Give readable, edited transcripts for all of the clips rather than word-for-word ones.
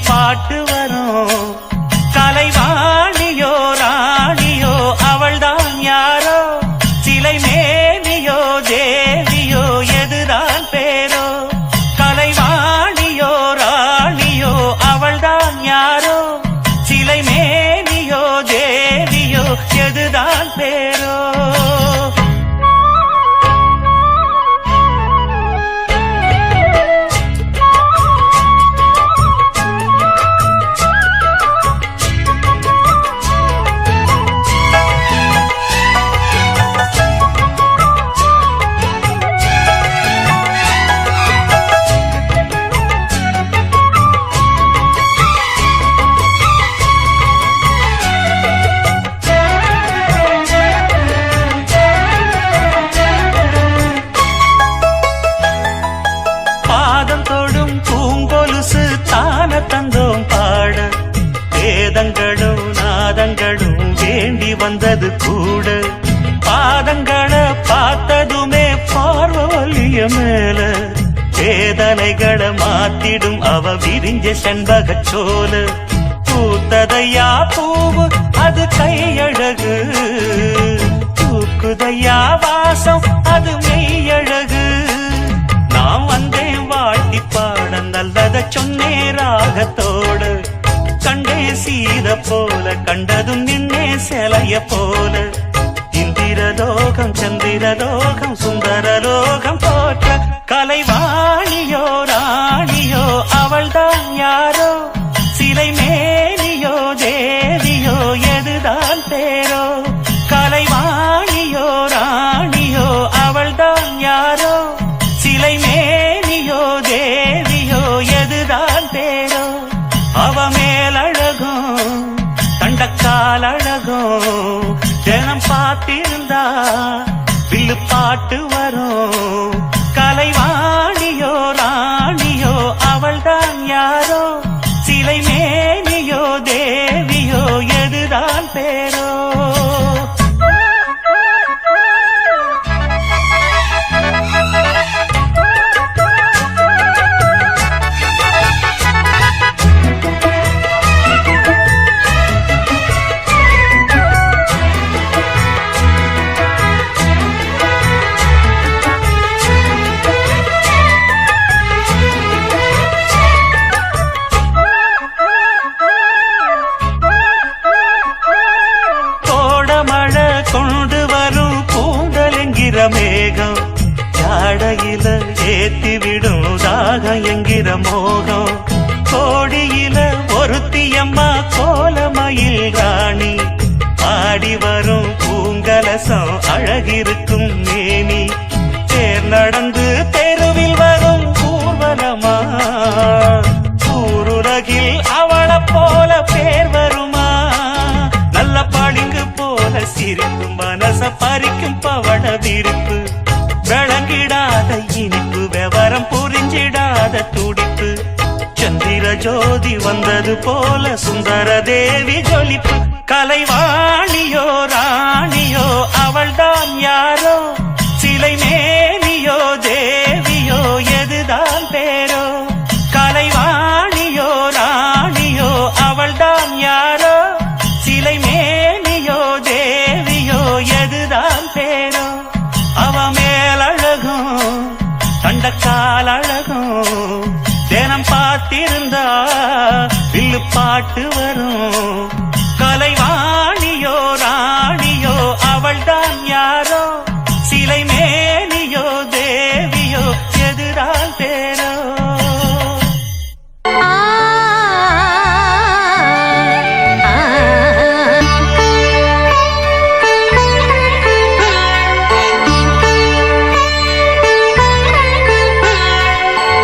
பாட்டு வரும். கலைவாணியோ ராணியோ அவள்தான் யாரோ, சிலை மேனியோ தேவியோ எதுதான் பேரோ. கலைவாணியோ ராணியோ அவள்தான் யாரோ, சிலை மேனியோ தேவியோ எதுதான் பேரோ. தந்தோம் பாட வேதங்களும் நாதங்களும் வேண்டி வந்தது கூட. பாதங்களை பார்த்ததுமே பார்வலிய மேல வேதனைகளை மாத்திடும் அவ விரிஞ்ச செண்பகச்சோல. பூத்ததையா பூவு அது கையழகு, தூக்குதையா வாசம் அது மெய்யழகு. நான் வந்தேன் வாழ்த்தி பாட நல்லத சொன்னே ராகத்தோடு. கண்டே சீத போல கண்டதும் நின்னே சிலைய போல. இந்திரலோகம் சந்திரலோகம் சுந்தரலோகம் போற்ற கலைவாணியோ ராணியோ அவள்தான் யாரோ, சிலை மேனியோ தேவியோ எதுதான் பேரோ. கலைவாணியோ ராணியோ அவள்தான் யாரோ, சிலை மேனியோ தேவியோ எதுதான் பேரோ. அவ மேலழகும் தண்டக்கால் அழகும் தினம் பார்த்திருந்தா வில்லு பாட்டு வரும். கலைவாணியோ ராணியோ அவள்தான் யாரோ, சிலை மேனியோ தேவியோ எதுதான் பேரோ. கொண்டு வரும் பூந்தலெங்கிற மேகம், ஜாடையில ஏத்திவிடும் தாகம் என்கிற மோகம். கோடியில ஒருத்தியம்மா கோலமயில் ராணி, ஆடி வரும் பூங்கலசம் அழகிருக்கும் மேனி. தேர் நடந்து தெருவில் வரும் ஊர்வலமா, ஊருலகில் அவளை போல பேர் வருமா. நல்ல பளிங்கு போல சிரிக்கும் மனச பறிக்கும் பவள விரிப்பு. விளங்கிடாத இனிப்பு விவரம் புரிஞ்சிடாத துடிப்பு. சந்திர ஜோதி வந்தது போல சுந்தர தேவி ஜொலிப்பு. கலைவாணியோ ராணியோ அவள்தான் யாரோ, சிலை மேனியோ தேவியோ எதுதான் பேரோ. கலைவாணியோ ராணியோ அவள்தான் யாரோ, சிலை மேனியோ தேவியோ எதுதான் பேரோ. அவ மேலழகும் தண்டக்கால் அழகும் தினம் பார்த்திருந்தா வில்லு பாட்டு வரும். கலைவாணியோ ராணியோ அவள்தான் யாரோ, சிலை மேனியோ தேவியோ எதுதான் பேரோ.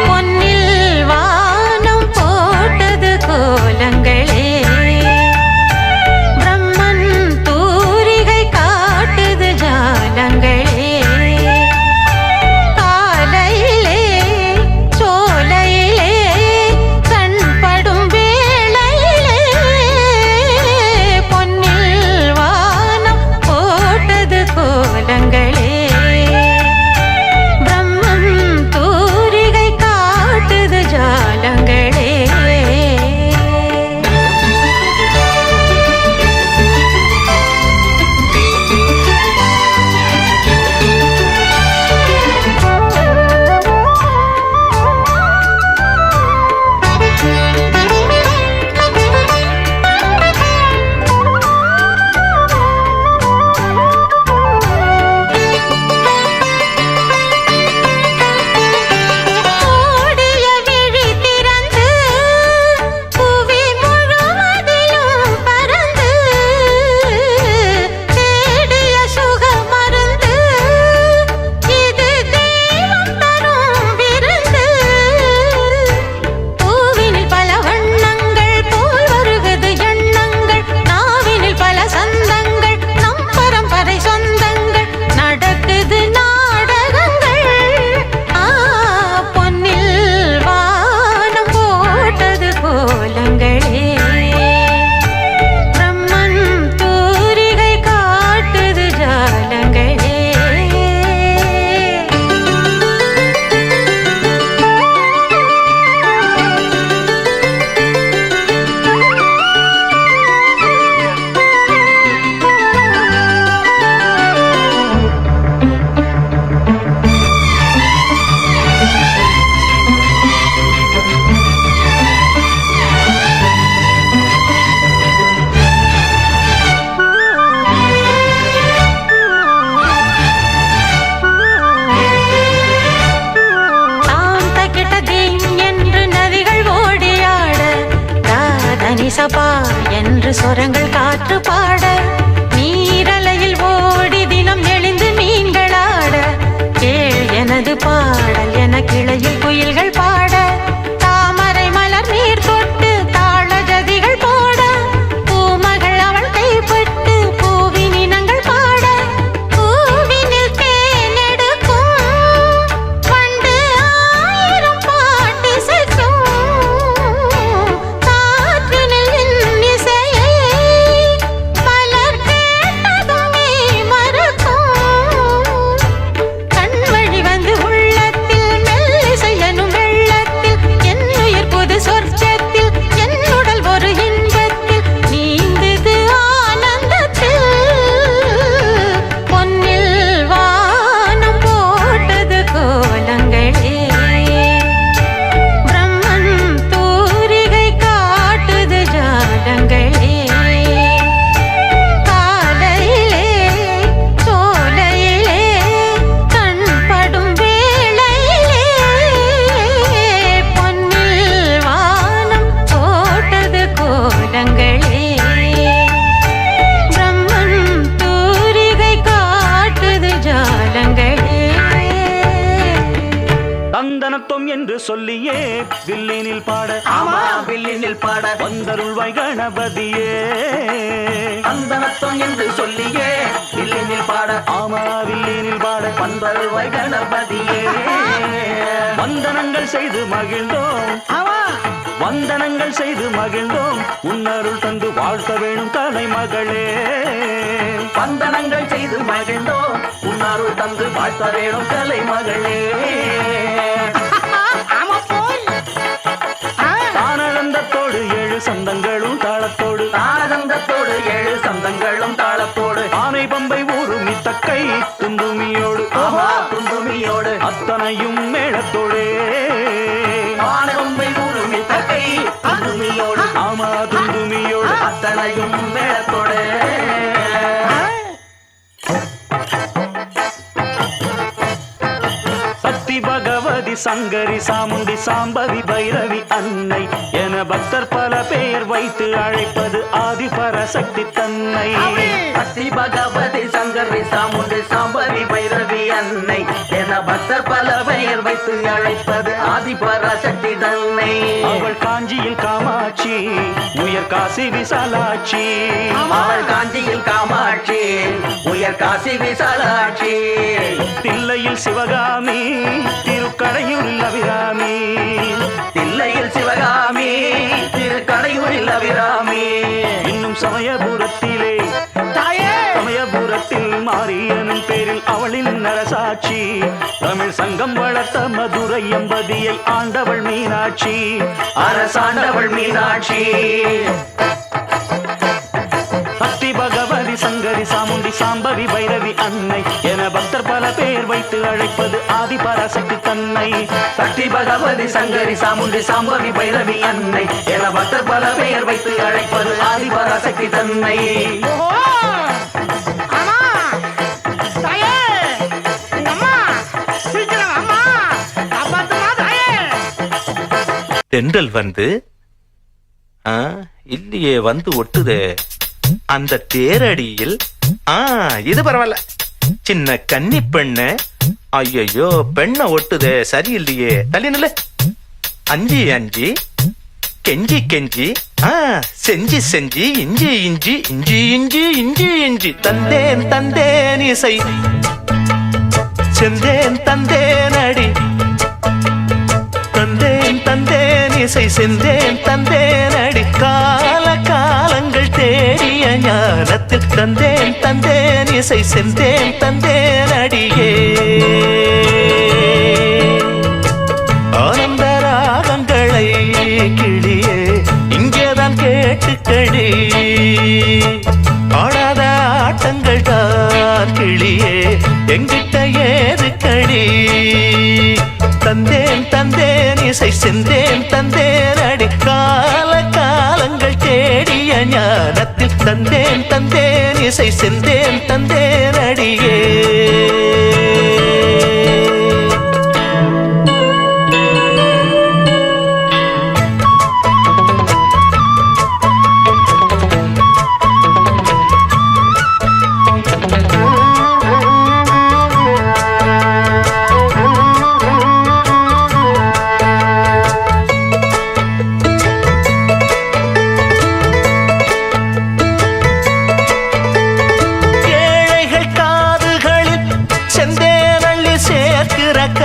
பொன்னில் வானம் போட்டது கோலங்களே, நூறு சொரங்கள் காற்று பாட நீரலையில் ஓடி தினம் நெளிந்து மீன்களாட கேள் எனது பாடல் என கிளையில் குயில்கள் பாட தாமரை மலர் நீர் தொட்டு தாள ஜதிகள் போட பூமகள் அவள் கைப்பட்டு பூவின் இனங்கள் பாட பூவினில் தேனெடுக்கும் பண்டு ஆயிரம் பாட்டு செல்லும் காற்றினில் இன்னிசையை பலர் கேட்டதுமே மறக்கும் கண்வழி வந்து உள்ளத்தில் மெல்லிசை எனும் வெள்ளத்தில் என் உயிர் புது சொர்ச்சத்தில் என் உடல் ஒரு இன்பத்தில் நீந்தது ஆனந்தத்தில் பொன்னில் வானம் போட்டது கோலங்களே பிரம்மன் தூரிகை காட்டுது ஜாலங்களே காலையிலே சோலையிலே கண்படும் வேளையிலே பொன்னில் வானம் போட்டது கோலங்களே பிரம்மன் தூரிகை காட்டுது ஜாலங்களே தந்தனத்தம் என்று சொல்லியே வில்லினில் பாட ஆமா வில்லினில் பாட வந்தருள்வாய் கணபதியே அந்தனத்தம் என்று சொல்லியே வில்லினில் பாட ஆமா வில்லினில் பாட பண்பருவாய் கணபதியே வந்தனங்கள் செய்து மகிழ்ந்தோம் வந்தனங்கள் செய்து மகிழ்ந்தோம் உன்னருள் தந்து வாழ்த்த வேணும் தலைமகளே வந்தனங்கள் செய்து மகிழ்ந்தோம் உன்னாருள் தந்து வாழ்த்த வேணும் கலை மகளே ஆனந்தத்தோடு ஏழு சந்தங்களும் தாளத்தோடு ஆனந்தத்தோடு ஏழு சந்தங்களும் தாளத்தோடு ஆனை பம்பை ஊருமி தக்கை துந்துமியோடு ஆமா துந்துமியோடு அத்தனையும் மேளத்தோடே ஆனம்பை ஊருமி தக்கை துந்துமியோடு ஆமா துந்துமியோடு அத்தனையும் மேளத்தோடு சக்தி பகவதி சங்கரி சாமுண்டி சாம்பவி பைரவி அன்னை என பக்தர் பல பெயர் வைத்து அழைப்பது ஆதிபராசக்தி தன்னை சக்தி பகவதி சங்கரி சாமுண்டி சாம்பவி பைரவி அன்னை என பக்தர் பல பெயர் வைத்து அழைப்பது ஆதிபராசக்தி தன்னை அவள் காஞ்சியில் காமாட்சி உயர் காசி விசாலாட்சி அவள் காஞ்சியில் காமாட்சி உயர் காசி விசாலாட்சி தில்லையில் சிவகாமி திருக்கடையூரில் அபிராமி தில்லையில் சிவகாமி திருக்கடையூரில் அபிராமி இன்னும் சமயபுரத்திலே சமயபுரத்தில் மாரியனும் பேரில் அவளின் நரசாட்சி தமிழ் சங்கம் வளர்த்த மதுரை எம்பதியை ஆண்டவள் மீனாட்சி அரசாண்டவள் மீனாட்சி பக்தி பகவதி சங்கரி சாமுண்டி சாம்பவி பைரவி அன்னை என பக்தர் பல பேர் வைத்து அழைப்பது ஆதிபராசக்தி தன்னை சக்தி பகவதி சங்கரி சாமுண்டி சாம்பவி பைரவி அன்னை என பக்தர் பல பெயர் வைத்து அழைப்பது ஆதிபராசக்தி தன்னை தென்றல் வந்து இல்லையே வந்து ஒட்டுதே அந்த தேரடியில் இது பரவாயில்ல சின்ன கன்னி பெண்ணு ஐயோ பெண்ண ஒட்டுதே சரியில்லையே தள்ளி நில்லு அஞ்சி அஞ்சி கெஞ்சி கெஞ்சி செஞ்சி செஞ்சி இஞ்சி இஞ்சி இஞ்சி இஞ்சி இஞ்சி இஞ்சி தந்தேன் தந்தேன் இசை செந்தேன் தந்தேன் அடி தந்தேன் தந்தேன் இசை செந்தேன் தந்தேன் அடி கால காலங்கள் தேடிய ஞானத்தில் தந்தேன் தந்தேன் இசை செந்தேன் தந்தேன் அடியே ஆனந்த ராகங்களை கிளியே இங்கேதான் கேட்டுக்கடி ஆடாத ஆட்டங்கள் தான் கிளியே எங்கிட்ட ஏதுக்கடி தந்தேன் தந்தேன் இசை செந்தேன் தந்தேன் அடி கால காலங்கள் தேடிய ஞானத்தில் தந்தேன் தந்தேன் இசை செந்தேன் தந்தேன் அடியே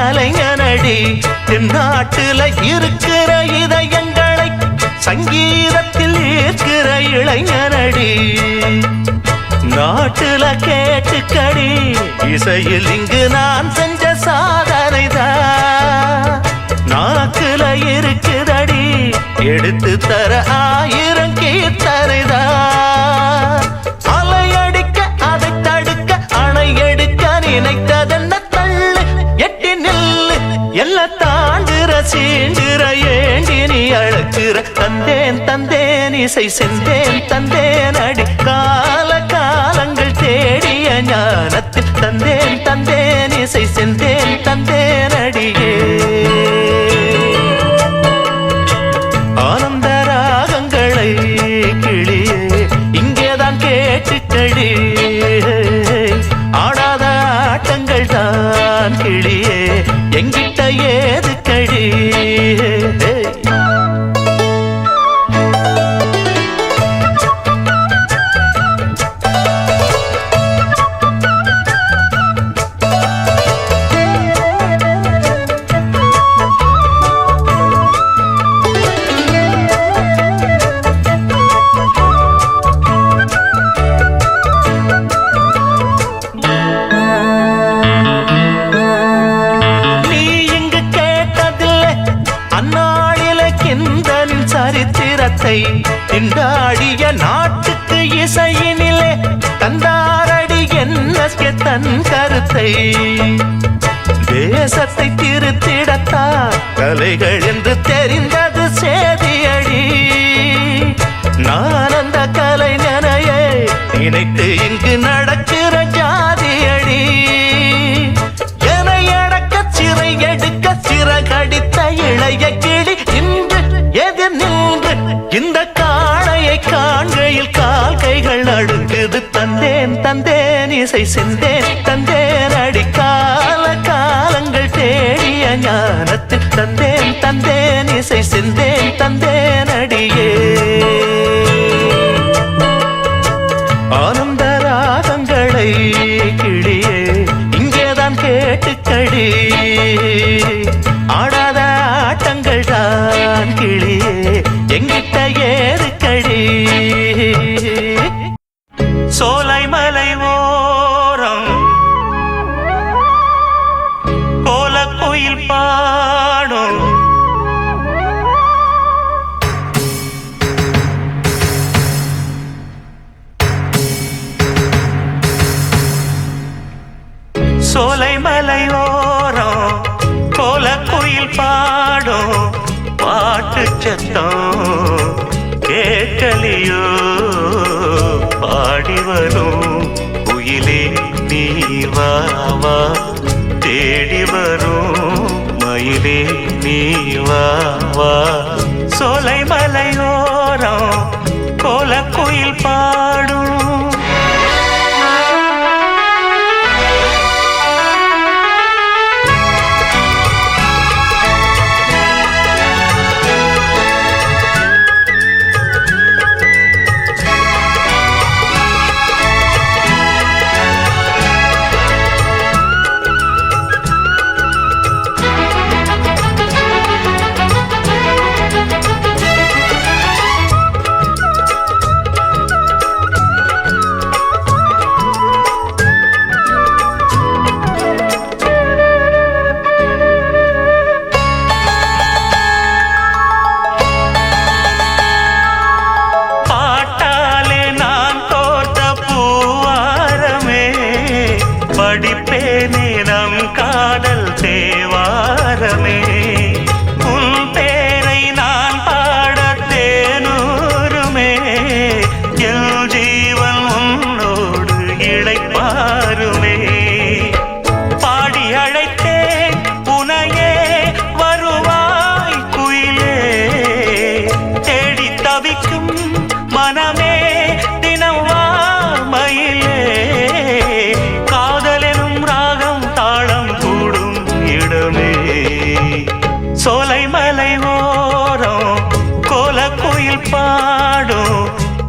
கலைஞனடி நாட்டுல இருக்கிற இதயங்களை சங்கீதத்தில் இருக்கிற இளைஞனடி நாட்டுல கேட்டுக்கடி இசையில் இங்கு நான் செஞ்ச சாதனைதான் நாக்குல இருக்குதடி எடுத்து தர 1000 கீர்த்தனைதான் அலையடிக்க அதை தடுக்க அணை எடுக்க நினைத்ததென்ன தள்ளு எட்டி நில்லு எல்லாம் தாண்டுற சீண்டுற ஏண்டி நீ அழக்குற தந்தேன் தந்தேன் இசை செந்தேன் தந்தேன் அடி கால காலங்கள் தேடிய ஞானத்தில் தந்தேன் தந்தேன் இசை செந்தேன் தந்தேன் அடியே ஆனந்த ராகங்களை கிளியே இங்கேதான் கேட்டுக்கடி ஆடாத ஆட்டங்கள் தான் கிளியே எங்கிட்ட ஏது கடி திண்டாடிய நாட்டுக்கு இசையினிலே தந்தாரடி என்ன தன் கருத்தை தேசத்தை திருத்திடத்தான் கலைகள் என்று தெரிந்தது சேதியடி நான் அந்த கலைஞனையே நினைத்து இங்கு நடக்கிற ஜாதியடி எனை அடக்க சிறை எடுக்க சிறகடித்த இளைய கிளி இன்று எதிர் நின்று இந்த காளையை காண்கையில் கால் கைகள் நடுங்குது தந்தேன் தந்தேன் இசை செந்தேன் தந்தேன் அடி கால காலங்கள் தேடிய ஞானத்தில் தந்தேன் தந்தேன் இசை செந்தேன் தந்தேன் அடியே ஆனந்த ராகங்களை கிளியே இங்கேதான் கேட்டுக்கடி ஆடாத ஆட்டங்கள் தான் கிளியே எங்கிட்ட ஏறுக்கடி சோலைமலை ஓரம் கோலக்குயில் பாடும் சோலைமலை ஓரம் கோலக்குயில் பாடும் பாட்டு சத்தம் கேட்கலியோ பாடி வரும் குயிலே நீ வா வா தேடி வரும் மயிலே நீ வா வா சோலைமலை ஓரம் கோலக்குயில் பாடும் படிப்பேனே நம் காதல் தேவாரமே உன் பேரை நான் பாட தேனூருமே என் ஜீவன் உன்னோடு இளைப்பாருமே பாடி அழைத்தேன் உனையே வருவாய் குயிலே தேடி தவிக்கும் மனமே தினம் வா மயிலே சோலைமலை ஓரம் கோலக்குயில் பாடும்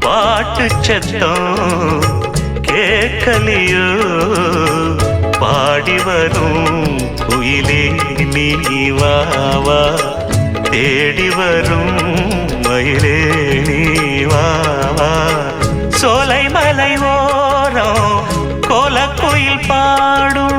பாட்டு சத்தம் கேட்கலியோ பாடி வரும் குயிலே நீ வா வா தேடி வரும் மயிலே நீ வா வா சோலை மலை ஓரம் கோலக்குயில் பாடும்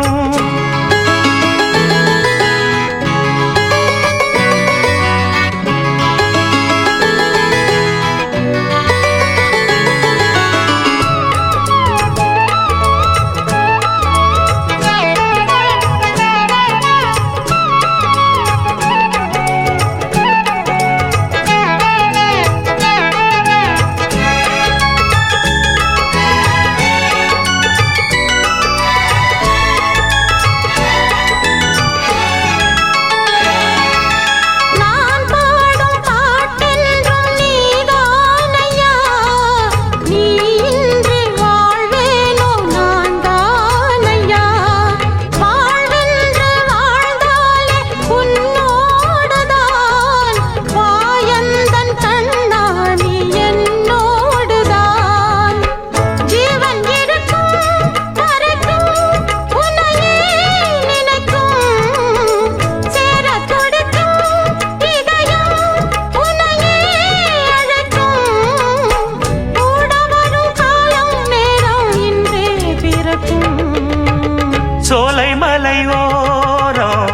சோலை மலை ஓரம்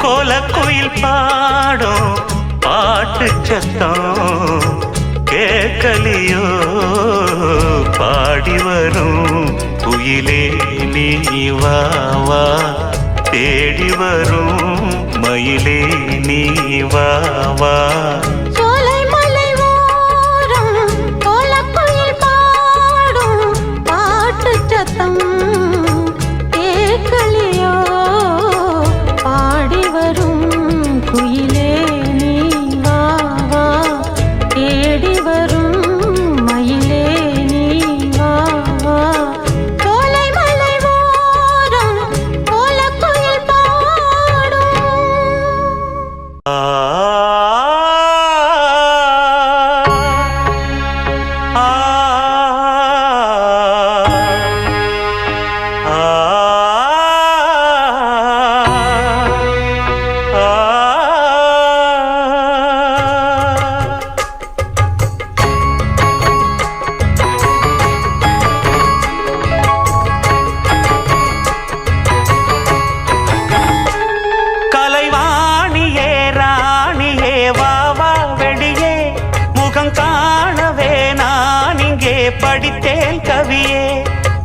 கோலக்குயில் பாடும் பாட்டு சத்தம் கேட்கலியோ பாடி வரும் குயிலே நீ வா வா தேடி வரும் மயிலே நீ வா வா படித்தேன் கவியே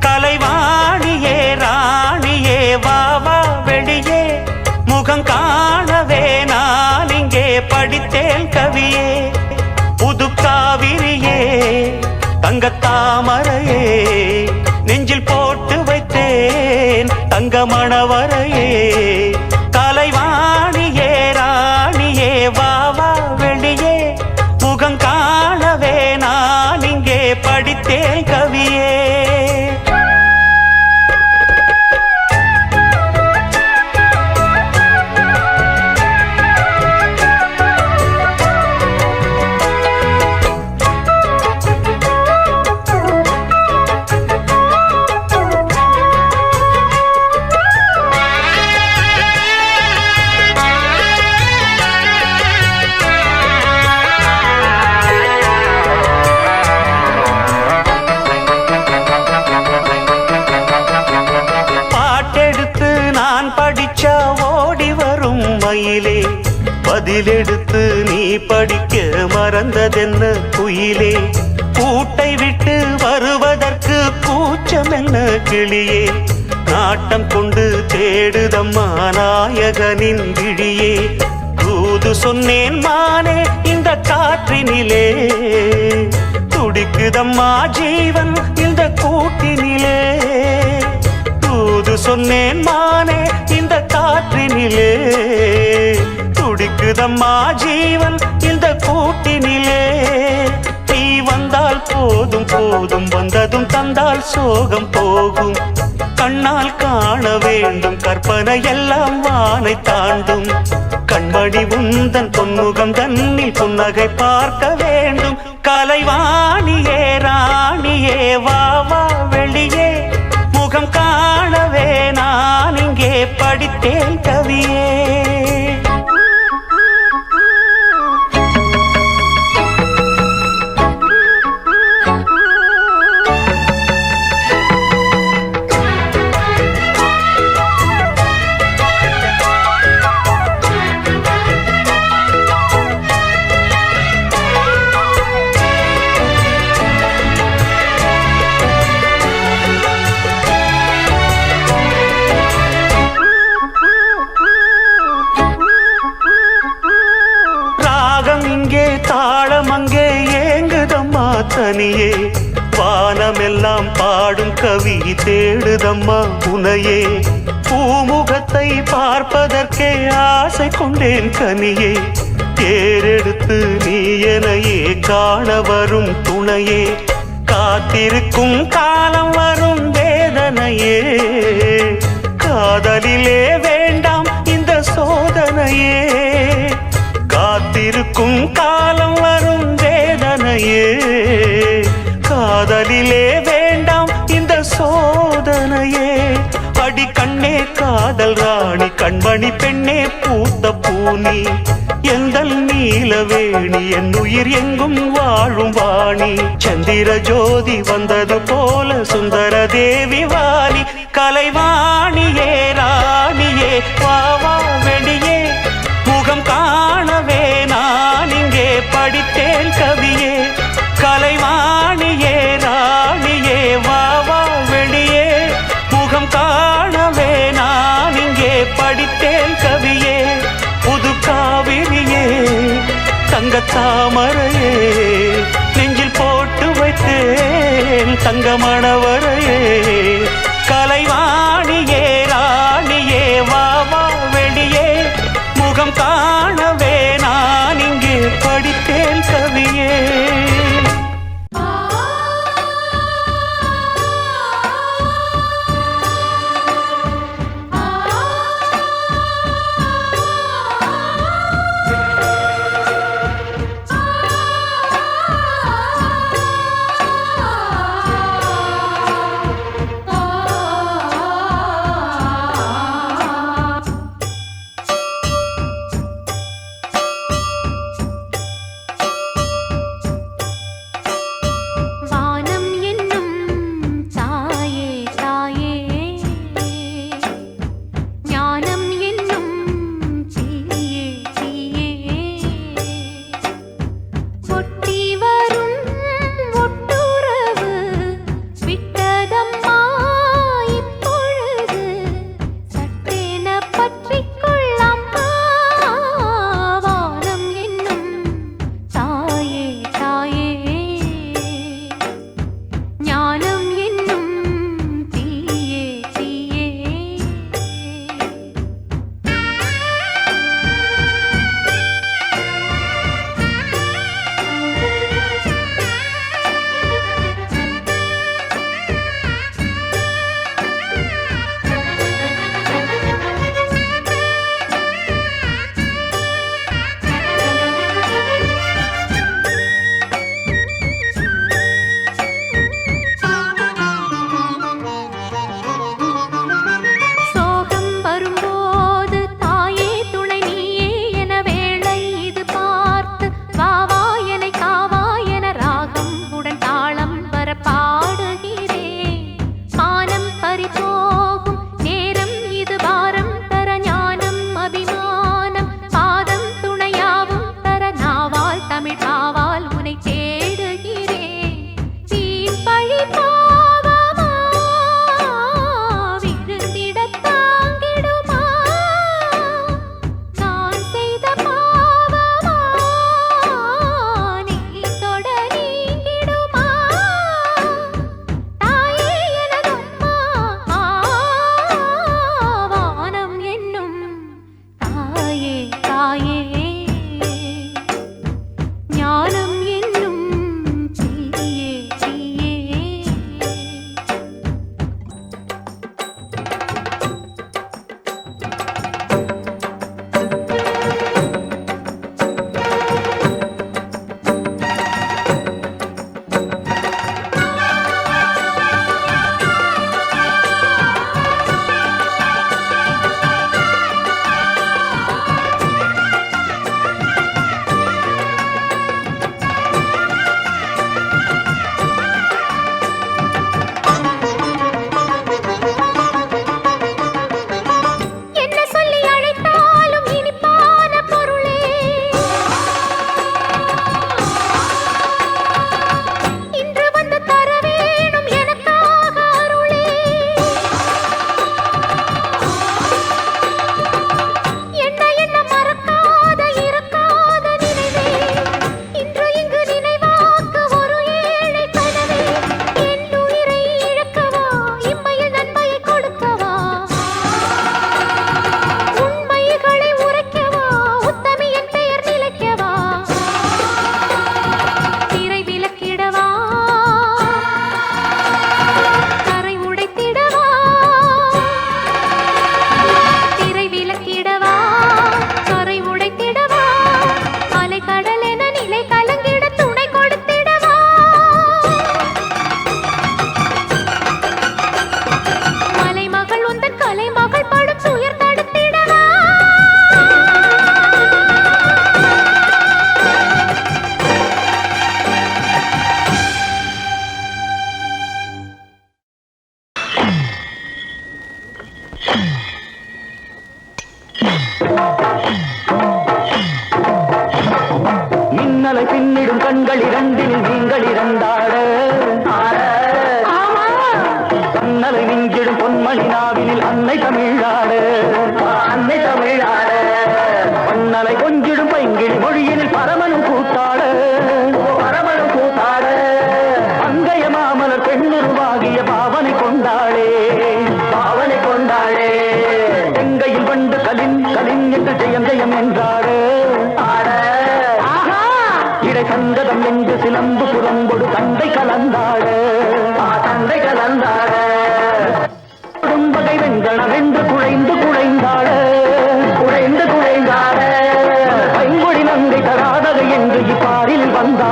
கலைவாணியே ராணியே வாவா வெளியே முகம் காணவே நான் இங்கே படித்தேன் கவியே புது காவிரியே தங்கத்தாமரையே நெஞ்சில் போட்டு வைத்தேன் தங்க மணவரையே கலைவாணியே ராணியே வாவா வெளியே முகம் காணவே நான் இங்கே படித்தேன் கவியே படிச்சா ஓடி வரும் மயிலே பதிலெடுத்து நீ படிக்க மறந்ததென்ன குயிலே கூட்டை விட்டு வருவதற்கு கூச்சம் என்ன கிளியே நாட்டம் கொண்டு தேடுதம்மா நாயகனின் விழியே தூது சொன்னேன் மானே இந்த காற்றினிலே துடிக்குதம்மா ஜீவன் இந்த கூட்டினிலே தூது சொன்னேன் மானே இந்த காற்றினிலே துடிக்குதம்மா ஜீவன் இந்த கூட்டினிலே நீ வந்தால் போதும் போதும் வந்ததும் தந்தால் சோகம் போகும் கண்ணால் காண வேண்டும் கற்பனை எல்லாம் வானை தாண்டும் கண்மணி உந்தன் பொன்முகம் தன்னில் புன்னகை பார்க்க வேண்டும் கலைவாணியே ராணியே வா வா வெளியே முகம் காணவே நான் இங்கே படித்தேன் கவியே கனியே வானமெல்லாம் பாடும் கவி தேடுதம்மா உனையே பூமுகத்தை பார்ப்பதற்கே ஆசை கொண்டேன் கனியே தேரெடுத்து நீ எனையே காண வரும் துணையே காத்திருக்கும் காலம் வரும் வேதனையே காதலிலே வேண்டாம் இந்த சோதனையே காத்திருக்கும் காலம் வரும் வேதனையே காதலிலே வேண்டாம் இந்த சோதனையே அடி கண்ணே காதல் ராணி கண்மணி பெண்ணே பூத்த பூனி எந்தல் நீலவேணி என் உயிர் எங்கும் வாழும் வாணி சந்திர ஜோதி வந்தது போல சுந்தர தேவி வாணி கலைவாணியே ராணியே வா வெளியே முகம் காணவே நான் இங்கே படித்தேன் கவியே கலைவாணியே ராணியே வா வெளியே முகம் காணவே நான் இங்கே படித்தேன் கவியே புது காவிரியே தங்கத்தாமரையே நெஞ்சில் போட்டு வைத்தேன் தங்கமணவரையே கலைவாணியே ராணியே வா வெளியே முகம் காணவே நான் இங்கே படித்தேன் கவியே ஆ கண்ணலை பின்னிடும் கண்கள் இரண்டில் நீங்கள் இரண்டாட கண்ணலை மிஞ்சிடும் பொன்மணி நாவினில் அன்னை தமிழாடு அன்னை தமிழாடு கண்ணலை கொஞ்சிடும் பைங்கிழி மொழியினில் பரமனும் கூத்தாடு பரமனும் கூத்தாடு அங்கைய மாமலர் பெண்ணுருவாகிய பாவனை கொண்டாளே பாவனை கொண்டாளே எங்கையில் வண்டு கலின் கலின் என்று ஜெயம் ஜெயம் என்றாடு இடை சங்கதம் என்று சிலம்பு புறம்பொடு தந்தை கலந்தாடு தந்தை கலந்தாடு குடும்பகை வெண்கணவென்று குழைந்து குழைந்தாடு குழைந்து குழைந்தாடு பைங்கொடி நங்கை தராதகை என்று இப்பாரில் வந்தாள்